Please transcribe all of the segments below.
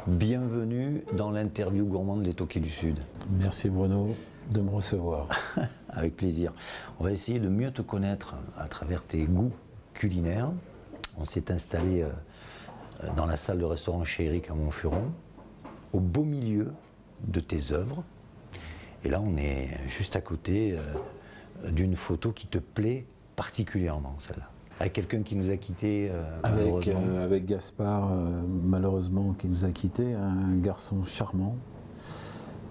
Bienvenue dans l'interview gourmande des Toqués du Sud. Merci Bruno de me recevoir. Avec plaisir. On va essayer de mieux te connaître à travers tes goûts culinaires. On s'est installé dans la salle de restaurant chez Eric à Montfuron, au beau milieu de tes œuvres. Et là, on est juste à côté d'une photo qui te plaît particulièrement, celle-là. Avec quelqu'un qui nous a quittés, malheureusement. Avec Gaspard, malheureusement, qui nous a quittés, un garçon charmant,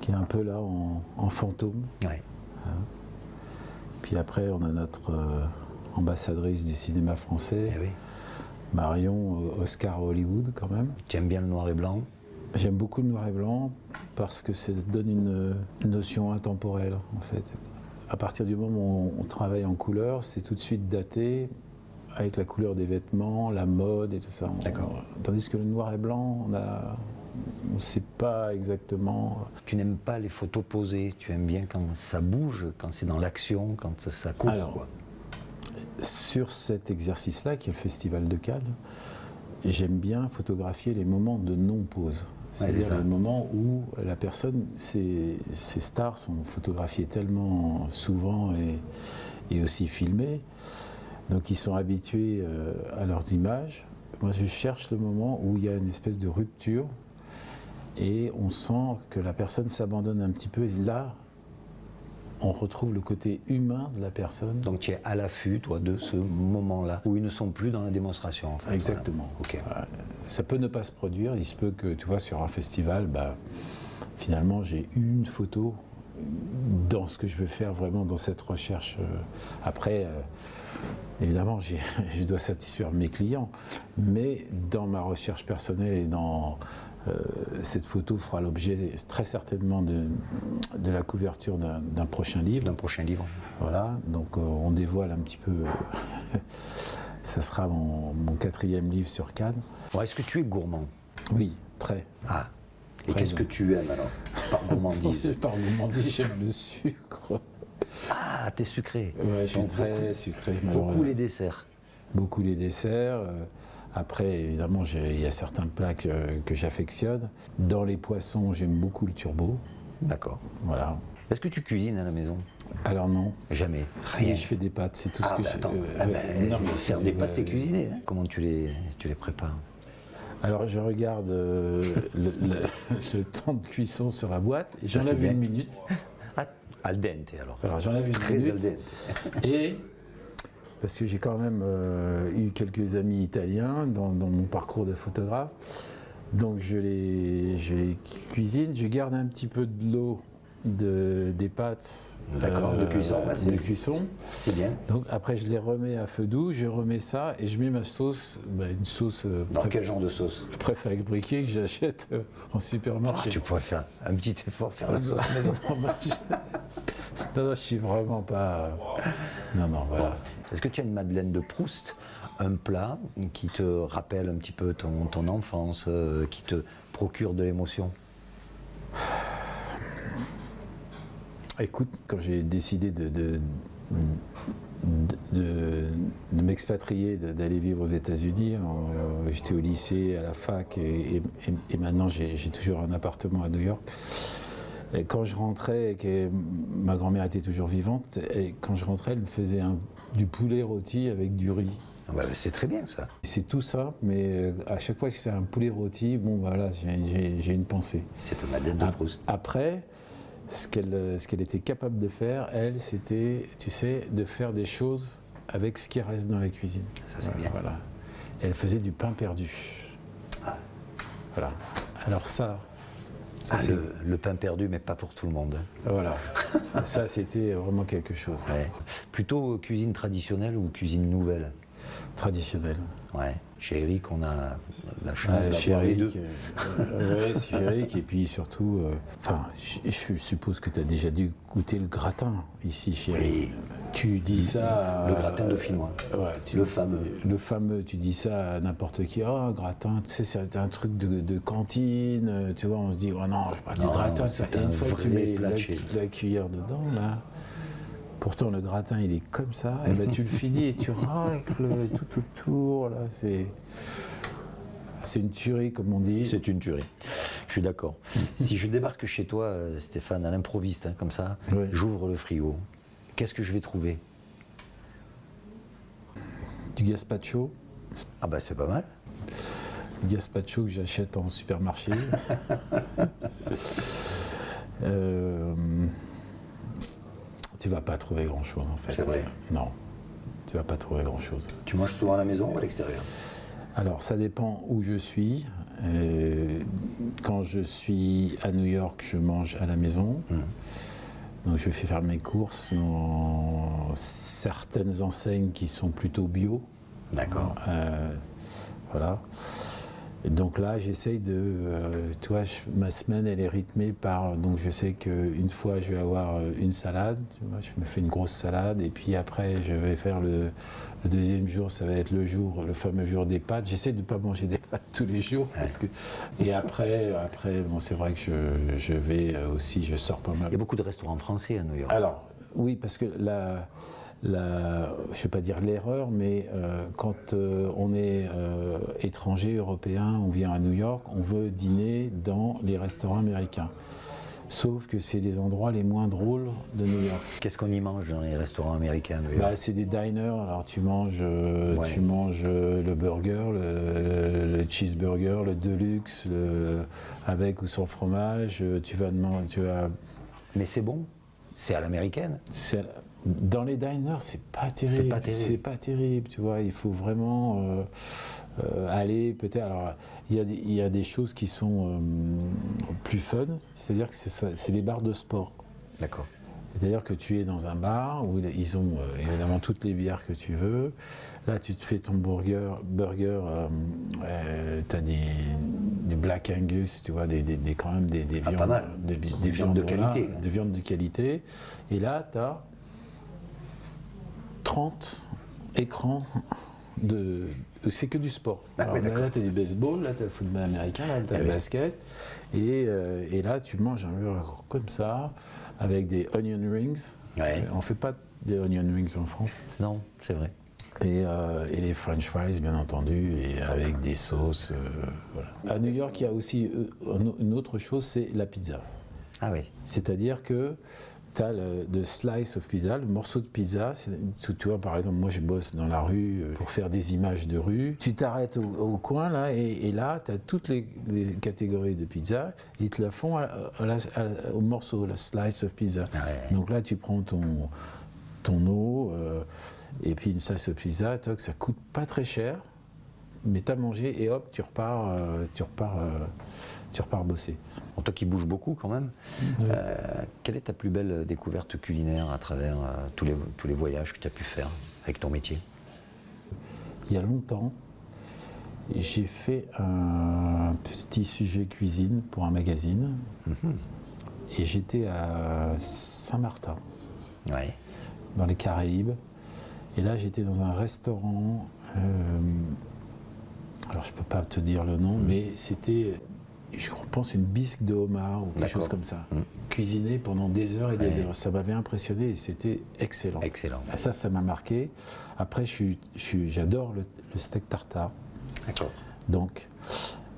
qui est un peu là en fantôme. Ouais. Puis après, on a notre ambassadrice du cinéma français, Eh oui. Marion, Oscar Hollywood quand même. Tu aimes bien le noir et blanc? J'aime beaucoup le noir et blanc parce que ça donne une notion intemporelle, en fait. À partir du moment où on travaille en couleur, c'est tout de suite daté, avec la couleur des vêtements, la mode et tout ça. D'accord. Tandis que le noir et blanc, on ne sait pas exactement. Tu n'aimes pas les photos posées, tu aimes bien quand ça bouge, quand c'est dans l'action, quand ça court. Alors, quoi. Sur cet exercice-là, qui est le Festival de Cannes, j'aime bien photographier les moments de non-pause. C'est-à-dire c'est les moments où la personne, ces stars sont photographiées tellement souvent et aussi filmées, donc ils sont habitués à leurs images. Moi, je cherche le moment où il y a une espèce de rupture et on sent que la personne s'abandonne un petit peu. Et là, on retrouve le côté humain de la personne. Donc tu es à l'affût, toi, de ce moment-là, où ils ne sont plus dans la démonstration, en fait. Exactement. Voilà. Ok. Ça peut ne pas se produire. Il se peut que, tu vois, sur un festival, finalement, j'ai une photo dans ce que je veux faire vraiment dans cette recherche. Après, évidemment, je dois satisfaire mes clients, mais dans ma recherche personnelle et dans cette photo fera l'objet très certainement de la couverture d'un prochain livre. D'un prochain livre. Voilà, donc on dévoile un petit peu. Ça sera mon 4e livre sur Cannes. Bon, est-ce que tu es gourmand? Oui, très. Ah. Et Très qu'est-ce que bien. tu aimes alors? Par gourmandise. Par gourmandise, j'aime le sucre. Ah, t'es sucré. Ouais, je suis Donc, très sucré, beaucoup malheureusement. les desserts. Beaucoup les desserts. Après, évidemment, il y a certains plats que j'affectionne. Dans les poissons, j'aime beaucoup le turbo. D'accord. Voilà. Est-ce que tu cuisines à la maison? Alors non. Jamais. Si, Rien. je fais des pâtes, c'est tout ce que je... Attends. non, mais faire des pâtes, c'est cuisiner. Hein. Comment tu les prépares? Alors, je regarde le temps de cuisson sur la boîte. Et Ça, c'est j'enlève bien. une minute. Ah, al dente alors. Alors, j'enlève une Très al minute. dente. Et parce que j'ai quand même eu quelques amis italiens dans mon parcours de photographe, donc je les cuisine, je garde un petit peu de l'eau des pâtes D'accord, de cuisson, ouais, c'est- de cuisson. C'est bien. Donc après je les remets à feu doux, je remets ça et je mets ma sauce, une sauce Dans quel genre de sauce? préfabriquée que j'achète en supermarché. Tu pourrais faire un petit effort, faire la sauce maison. Non, je suis vraiment pas. Non, voilà. Est-ce que tu as une Madeleine de Proust, un plat qui te rappelle un petit peu ton enfance, qui te procure de l'émotion? Écoute, quand j'ai décidé de m'expatrier, d'aller vivre aux États-Unis, j'étais au lycée, à la fac, et maintenant j'ai toujours un appartement à New York. Et quand je rentrais, et que ma grand-mère était toujours vivante, et quand je rentrais, elle me faisait du poulet rôti avec du riz. Ah bah, c'est très bien ça. C'est tout simple, mais à chaque fois que c'est un poulet rôti, bon voilà, j'ai une pensée. C'est ta Madeleine de Proust. Après, ce qu'elle était capable de faire, elle, c'était, tu sais, de faire des choses avec ce qui reste dans la cuisine. Ça, c'est bien. Voilà. Elle faisait du pain perdu. Ah. Voilà. Alors ça c'est... Le pain perdu, mais pas pour tout le monde. Voilà. Ça, c'était vraiment quelque chose. Ouais. Plutôt cuisine traditionnelle ou cuisine nouvelle? Traditionnel. Ouais. Chez Eric, on a la chance Chez d'avoir les Eric, deux. ouais, c'est chez Eric. Et puis surtout, je suppose que tu as déjà dû goûter le gratin ici chez Eric. Oui. Tu dis ça. Le gratin dauphinois. Ouais, Le fameux. Le fameux, tu dis ça à n'importe qui. Oh, un gratin, tu sais, c'est un truc de cantine. Tu vois, on se dit, oh non, je parle du Non, gratin. c'est Et un une fois que tu vrai mets plat de chez nous. la cuillère dedans, là. Pourtant, le gratin, il est comme ça. Et ben, tu le finis et tu racles tout autour. Là, c'est une tuerie, comme on dit. C'est une tuerie. suis d'accord. Si je débarque chez toi, Stéphane, à l'improviste, hein, comme ça, Oui. j'ouvre le frigo, qu'est-ce que je vais trouver? Du gazpacho. Ah bah c'est pas mal. Du gazpacho que j'achète en supermarché. Tu vas pas trouver grand-chose en fait. C'est vrai. Non, tu vas pas trouver grand-chose. Tu manges souvent à la maison ou à l'extérieur? Alors, ça dépend où je suis. Quand je suis à New York, je mange à la maison. Donc, je fais faire mes courses dans certaines enseignes qui sont plutôt bio. D'accord. Voilà. Et donc là, j'essaye de... tu vois, ma semaine, elle est rythmée par... Donc, je sais qu'une fois, je vais avoir une salade. Tu vois, je me fais une grosse salade. Et puis après, je vais faire le deuxième jour, ça va être le fameux jour des pâtes. J'essaie de ne pas manger des pâtes tous les jours. Parce que, et après bon, c'est vrai que je vais aussi, je sors pas mal. Il y a beaucoup de restaurants français à New York. Alors, oui, parce que je ne vais pas dire l'erreur, mais quand on est étranger, européen, on vient à New York, on veut dîner dans les restaurants américains. Sauf que c'est les endroits les moins drôles de New York. Qu'est-ce qu'on y mange dans les restaurants américains à New York? Bah, c'est des diners, alors tu manges le burger, le cheeseburger, le deluxe, avec ou sans fromage, Mais c'est bon? C'est à l'américaine? Dans les diners, c'est pas terrible. C'est pas terrible. C'est pas terrible, tu vois. Il faut vraiment aller peut-être. Alors, il y a des choses qui sont plus fun, c'est-à-dire que c'est les bars de sport. D'accord. C'est-à-dire que tu es dans un bar où ils ont évidemment toutes les bières que tu veux. Là, tu te fais ton burger, tu as du Black Angus, tu vois, quand même des viandes, pas mal. des viandes de qualité. Des viandes de qualité. Et là, tu as 30 écrans c'est que du sport. Alors, là, tu as du baseball, là, tu as le football américain, là, tu as le basket. Et là, tu manges un burger comme ça, avec des onion rings. Ouais. On ne fait pas des onion rings en France. Non, c'est vrai. Et les French fries, bien entendu, et avec des sauces. Voilà. À New York, il y a aussi une autre chose, c'est la pizza. Ah oui. C'est-à-dire que tu as le slice of pizza, le morceau de pizza. Tu vois, par exemple, moi je bosse dans la rue pour faire des images de rue. Tu t'arrêtes au coin là, et là, tu as toutes les catégories de pizza. Ils te la font au morceau, la slice of pizza. Ah ouais. Donc là, tu prends ton eau, et puis une slice of pizza, ça coûte pas très cher, mais tu as mangé et hop, tu repars bosser. Bon, toi qui bouges beaucoup quand même, quelle est ta plus belle découverte culinaire à travers tous les voyages que tu as pu faire avec ton métier? Il y a longtemps, j'ai fait un petit sujet cuisine pour un magazine, et j'étais à Saint-Martin, dans les Caraïbes, et là j'étais dans un restaurant, alors je ne peux pas te dire le nom, mais c'était... Je pense une bisque de homard ou quelque chose comme ça. Cuisiné pendant des heures et des heures. Ça m'avait impressionné et c'était excellent. Excellent. Et ça m'a marqué. Après, j'adore le steak tartare. D'accord. Donc,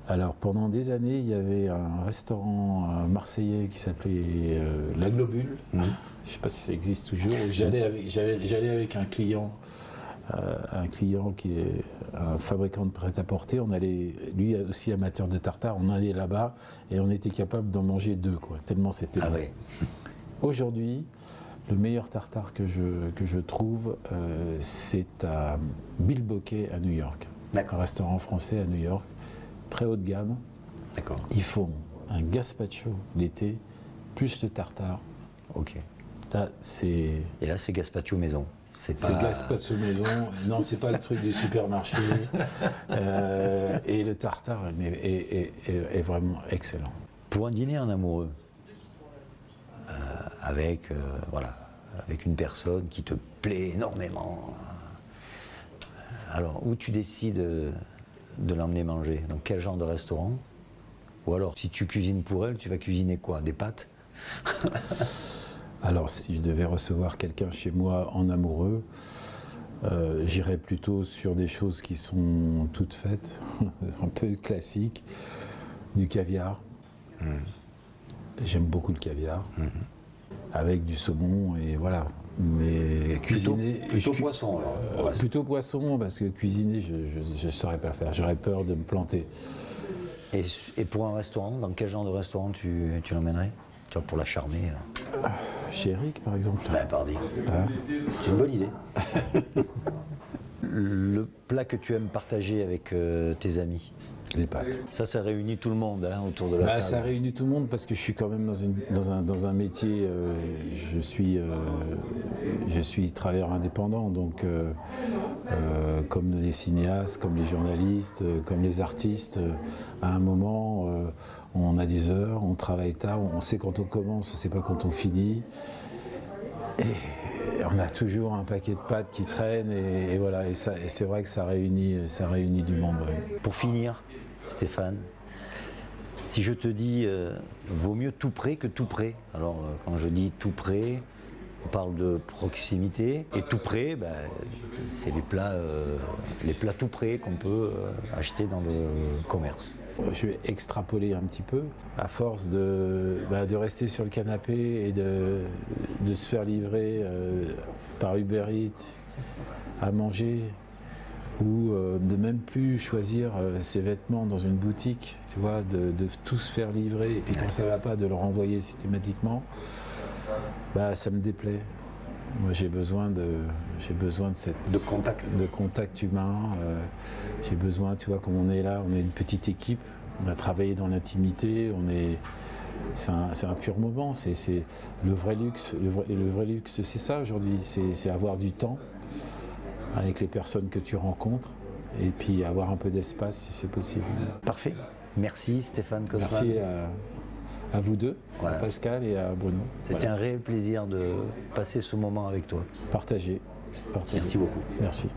alors pendant des années, il y avait un restaurant marseillais qui s'appelait La Globule. Je ne sais pas si ça existe toujours. J'allais avec un client qui est un fabricant de prêt-à-porter, lui aussi amateur de tartare, on allait là-bas et on était capable d'en manger 2, quoi, tellement c'était bon. Ouais. Aujourd'hui, le meilleur tartare que je trouve, c'est à Bill Bocquet à New York. D'accord. Un restaurant français à New York, très haut de gamme. D'accord. Ils font un gazpacho l'été, plus le tartare. Ok. Et là, c'est gazpacho maison. C'est gazpacho maison. Non, c'est pas le truc du supermarché. Et le tartare est vraiment excellent. Pour un dîner en amoureux, avec une personne qui te plaît énormément, alors où tu décides de l'emmener manger? Dans quel genre de restaurant? Ou alors, si tu cuisines pour elle, tu vas cuisiner quoi? Des pâtes? Alors, si je devais recevoir quelqu'un chez moi en amoureux, j'irais plutôt sur des choses qui sont toutes faites, un peu classiques, du caviar. J'aime beaucoup le caviar, avec du saumon et voilà. Mais cuisiner... Plutôt poisson alors. Plutôt poisson, parce que cuisiner, je ne saurais pas faire. J'aurais peur de me planter. Et pour un restaurant, dans quel genre de restaurant tu l'emmènerais? Tu vois, pour la charmer. Chez Eric, par exemple. Ben, pardi. Ah. C'est une bonne idée. Le plat que tu aimes partager avec tes amis, Les pâtes. ça réunit tout le monde hein, autour de la table. Ça réunit tout le monde parce que je suis quand même dans un métier, je suis travailleur indépendant, donc comme les cinéastes, comme les journalistes, comme les artistes, à un moment, on a des heures, on travaille tard, on sait quand on commence, on ne sait pas quand on finit. Et on a toujours un paquet de pâtes qui traînent et voilà, et c'est vrai que ça réunit du monde. Ouais. Pour finir, Stéphane, si je te dis vaut mieux tout près que tout près. Alors quand je dis tout près, on parle de proximité et tout près, ben, c'est les plats tout près qu'on peut acheter dans le commerce. Je vais extrapoler un petit peu. À force de rester sur le canapé et de se faire livrer par Uber Eats à manger, ou de même plus choisir ses vêtements dans une boutique, tu vois, de tout se faire livrer, et puis quand ça ne va pas, de le renvoyer systématiquement, ça me déplaît. Moi, j'ai besoin de contact humain. J'ai besoin, tu vois, comme on est là, on est une petite équipe, on a travaillé dans l'intimité, c'est un pur moment. C'est le vrai luxe. Le vrai luxe, c'est ça aujourd'hui. C'est avoir du temps avec les personnes que tu rencontres et puis avoir un peu d'espace si c'est possible. Parfait. Merci Stéphane Kosman. Merci à vous deux, Voilà. à Pascal et à Bruno. C'était un réel plaisir de passer ce moment avec toi. Partagez. Merci beaucoup. Merci.